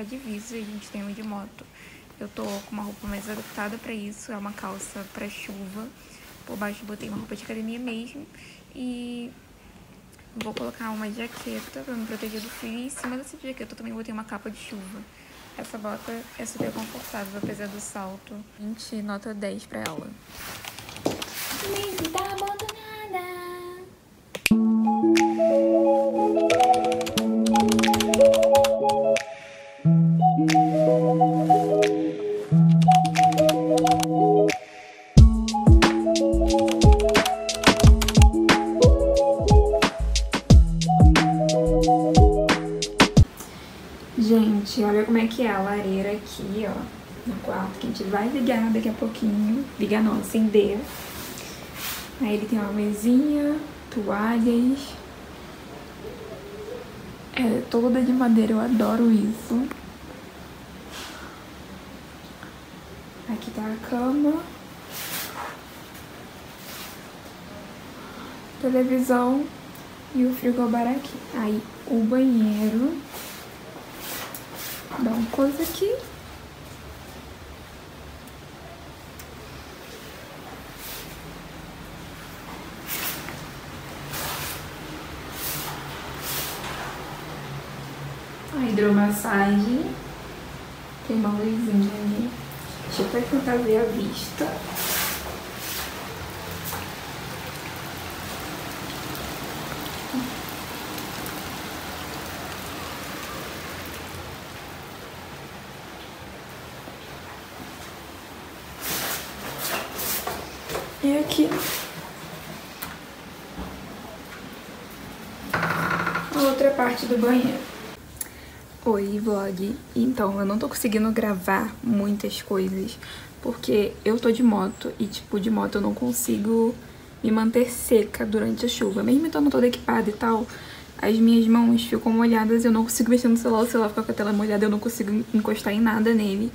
pra divisa e a gente tem uma de moto. Eu tô com uma roupa mais adaptada pra isso, é uma calça pra chuva. Por baixo eu botei uma roupa de academia mesmo. E vou colocar uma jaqueta pra me proteger do frio. E em cima dessa jaqueta eu também botei uma capa de chuva. Essa bota é super confortável, apesar do salto. 20, nota 10 pra ela. Nem tá abandonada. Gente, olha como é que é a lareira aqui, ó, no quarto, que a gente vai ligar daqui a pouquinho. Ligar não, acender. Aí ele tem uma mesinha, toalhas. É toda de madeira, eu adoro isso. Aqui tá a cama. Televisão e o frigobar aqui. Aí o banheiro. Dá uma coisa aqui. A hidromassagem. Tem uma luzinha ali. Deixa eu até tentar ver a vista. E aqui a outra parte do banheiro. Oi, vlog. Então, eu não tô conseguindo gravar muitas coisas porque eu tô de moto e, tipo, de moto eu não consigo me manter seca durante a chuva. Mesmo estando toda equipada e tal, as minhas mãos ficam molhadas e eu não consigo mexer no celular, o celular fica com a tela molhada, eu não consigo encostar em nada nele.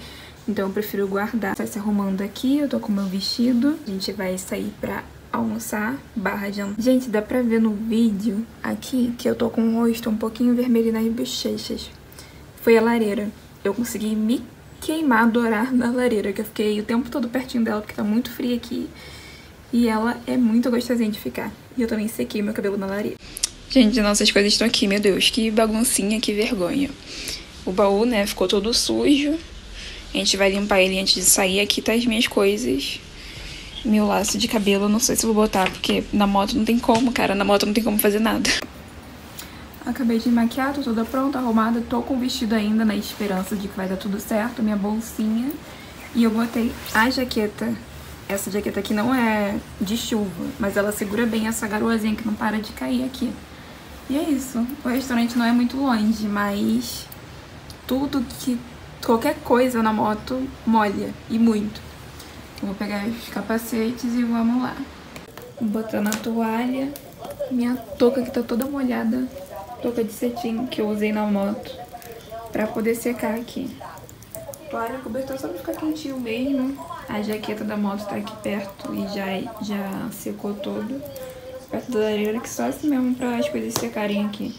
Então eu prefiro guardar. Tá se arrumando aqui, eu tô com meu vestido. A gente vai sair pra almoçar / jantar. Gente, dá pra ver no vídeo aqui que eu tô com o rosto um pouquinho vermelho nas bochechas. Foi a lareira. Eu consegui me queimar, dourar na lareira, que eu fiquei o tempo todo pertinho dela, porque tá muito fria aqui. E ela é muito gostosinha de ficar. E eu também sequei meu cabelo na lareira. Gente, nossas coisas estão aqui, meu Deus, que baguncinha, que vergonha. O baú, né, ficou todo sujo. A gente vai limpar ele antes de sair. Aqui tá as minhas coisas. Meu laço de cabelo, não sei se vou botar, porque na moto não tem como, cara. Na moto não tem como fazer nada. Acabei de maquiar, tô toda pronta, arrumada. Tô com o vestido ainda, na esperança de que vai dar tudo certo. Minha bolsinha. E eu botei a jaqueta. Essa jaqueta aqui não é de chuva, mas ela segura bem essa garoazinha que não para de cair aqui. E é isso. O restaurante não é muito longe, mas qualquer coisa na moto molha, e muito. Eu vou pegar os capacetes e vamos lá. Botando a toalha, minha touca que tá toda molhada, touca de cetim que eu usei na moto, pra poder secar aqui. Toalha, cobertor só pra ficar quentinho mesmo. A jaqueta da moto tá aqui perto e já secou todo. Perto da lareira, que só assim mesmo pra as coisas secarem aqui.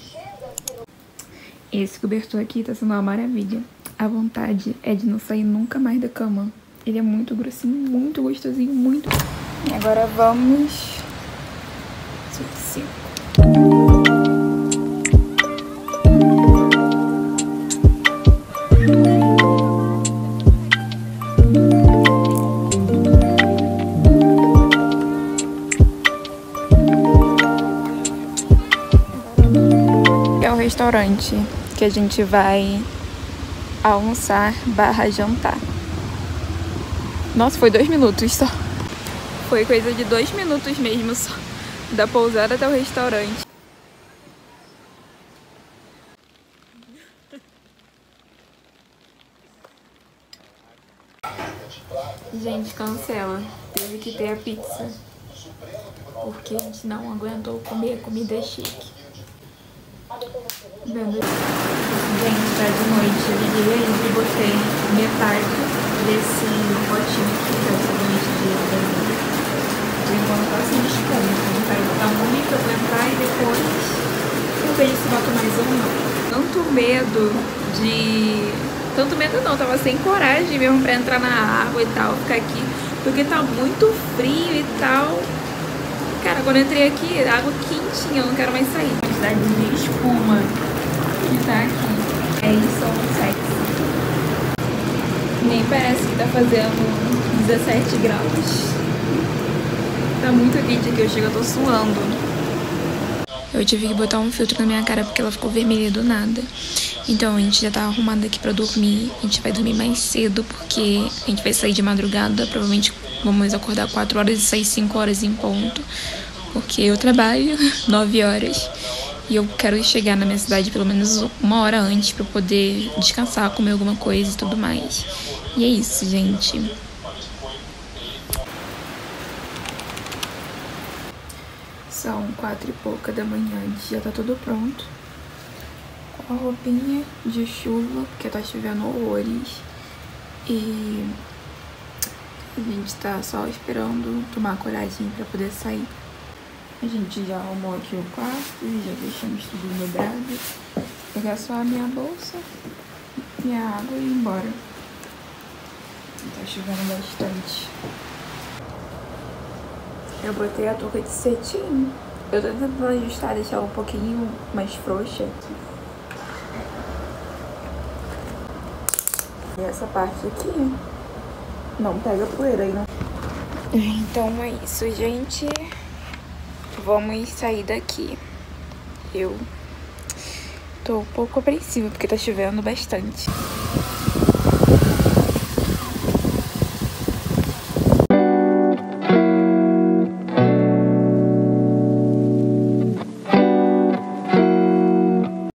Esse cobertor aqui tá sendo uma maravilha. A vontade é de não sair nunca mais da cama. Ele é muito grossinho, muito gostosinho, muito... E agora vamos... É o restaurante que a gente vai almoçar / jantar. Nossa, foi 2 minutos só. Foi coisa de 2 minutos mesmo só. Da pousada até o restaurante. Gente, cancela. Teve que ter a pizza. Porque a gente não aguentou comer comida chique. Vendo? Gente, tá de noite. Eu liguei aí e botei metade desse potinho aqui, que é o sabonete de vermelho. Por enquanto tá sem espuma. Eu quero botar um único, aguentar e depois eu vejo se boto mais um ou não. Tanto medo de Tanto medo não, tava sem coragem mesmo pra entrar na água e tal, ficar aqui, porque tá muito frio e tal. Cara, quando eu entrei aqui, água quentinha, eu não quero mais sair. A quantidade de espuma que tá aqui. É isso, sexy. Nem parece que tá fazendo 17 graus. Tá muito quente aqui, eu chego, eu tô suando. Eu tive que botar um filtro na minha cara porque ela ficou vermelha do nada. Então a gente já tá arrumado aqui pra dormir. A gente vai dormir mais cedo porque a gente vai sair de madrugada. Provavelmente vamos acordar 4 horas e sair 5 horas em ponto. Porque eu trabalho 9 horas. E eu quero chegar na minha cidade pelo menos 1 hora antes pra poder descansar, comer alguma coisa e tudo mais. E é isso, gente. São 4 e pouca da manhã, já tá tudo pronto. Com a roupinha de chuva, porque tá chovendo horrores. E a gente tá só esperando tomar coragem pra poder sair. A gente já arrumou aqui o quarto, já deixamos tudo dobrado. Vou pegar só a minha bolsa, minha água e ir embora. Tá chovendo bastante. Eu botei a touca de cetim. Eu tô tentando ajustar, deixar ela um pouquinho mais frouxa. E essa parte aqui não pega poeira aí, não. Então é isso, gente. Vamos sair daqui. Eu tô um pouco apreensiva porque tá chovendo bastante.